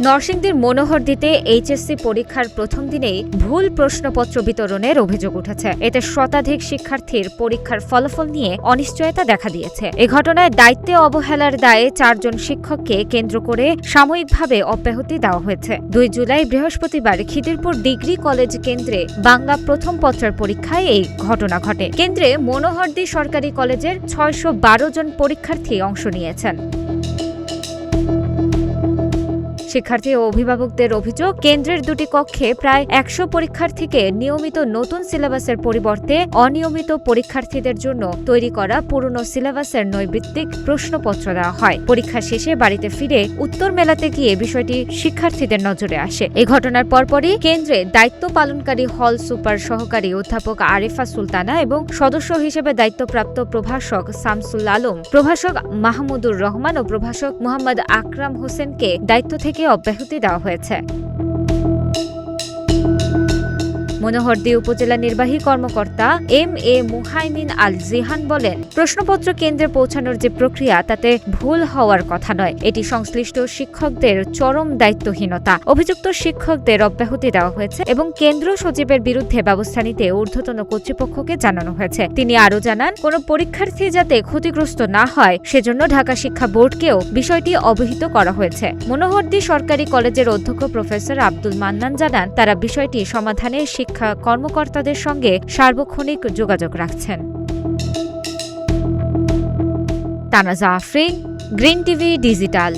নরসিংদীর মনোহরদীতে এইচএসসি পরীক্ষার প্রথম দিনেই ভুল প্রশ্নপত্র বিতরণের অভিযোগ উঠেছে। এতে শতাধিক শিক্ষার্থীর পরীক্ষার ফলাফল নিয়ে অনিশ্চয়তা দেখা দিয়েছে। এ ঘটনায় দায়িত্বে অবহেলার দায়ে 4 জন শিক্ষককে কেন্দ্র করে সাময়িকভাবে অব্যাহতি দেওয়া হয়েছে। 2 জুলাই বৃহস্পতিবার খিদিরপুর ডিগ্রি কলেজ কেন্দ্রে বাংলা প্রথম পত্রের পরীক্ষায় এই ঘটনা ঘটে। কেন্দ্রে মনোহরদী সরকারি কলেজের 612 জন পরীক্ষার্থী অংশ নিয়েছেন। শিক্ষার্থী ও অভিভাবকদের অভিযোগ, কেন্দ্রের 2টি কক্ষে প্রায় 100 পরীক্ষার্থীকে নিয়মিত নতুন সিলেবাসের পরিবর্তে অনিয়মিত পরীক্ষার্থীদের জন্য তৈরি করা পুরনো সিলেবাসের নৈর্ভিত্তিক প্রশ্নপত্র দেওয়া হয়। পরীক্ষা শেষে বাড়িতে ফিরে উত্তর মেলাতে গিয়ে বিষয়টি শিক্ষার্থীদের নজরে আসে। এ ঘটনার পরপরই কেন্দ্রে দায়িত্ব পালনকারী হল সুপার সহকারী অধ্যাপক আরিফা সুলতানা এবং সদস্য হিসেবে দায়িত্বপ্রাপ্ত প্রভাষক শামসুল আলম, প্রভাষক মাহমুদুর রহমান ও প্রভাষক মোহাম্মদ আকরাম হোসেনকে দায়িত্ব থেকে অব্যাহতি দেওয়া হয়েছে। মনোহরদী উপজেলা নির্বাহী কর্মকর্তা এম.এ. মুহাইমিন আল জিহান বলেন, প্রশ্নপত্র কেন্দ্রে পৌঁছানোর যে প্রক্রিয়া তাতে ভুল হওয়ার কথা নয়। এটি সংশ্লিষ্ট শিক্ষকদের চরম দায়িত্বহীনতা। অভিযুক্ত শিক্ষকদের অব্যাহতি দেওয়া হয়েছে এবং কেন্দ্র সচিবের বিরুদ্ধে ব্যবস্থা নিতে ঊর্ধ্বতন কর্তৃপক্ষকে জানানো হয়েছে। তিনি আরও জানান, কোনো পরীক্ষার্থী যাতে ক্ষতিগ্রস্ত না হয় সেজন্য ঢাকা শিক্ষা বোর্ডকেও বিষয়টি অবহিত করা হয়েছে। মনোহরদী সরকারি কলেজের অধ্যক্ষ প্রফেসর আব্দুল মান্নান জানান, তারা বিষয়টি সমাধানে শিক্ষা কর্মকর্তাদের সঙ্গে সার্বক্ষণিক যোগাযোগ রাখছেন। তানাজা আফরিন, গ্রিন টিভি ডিজিটাল।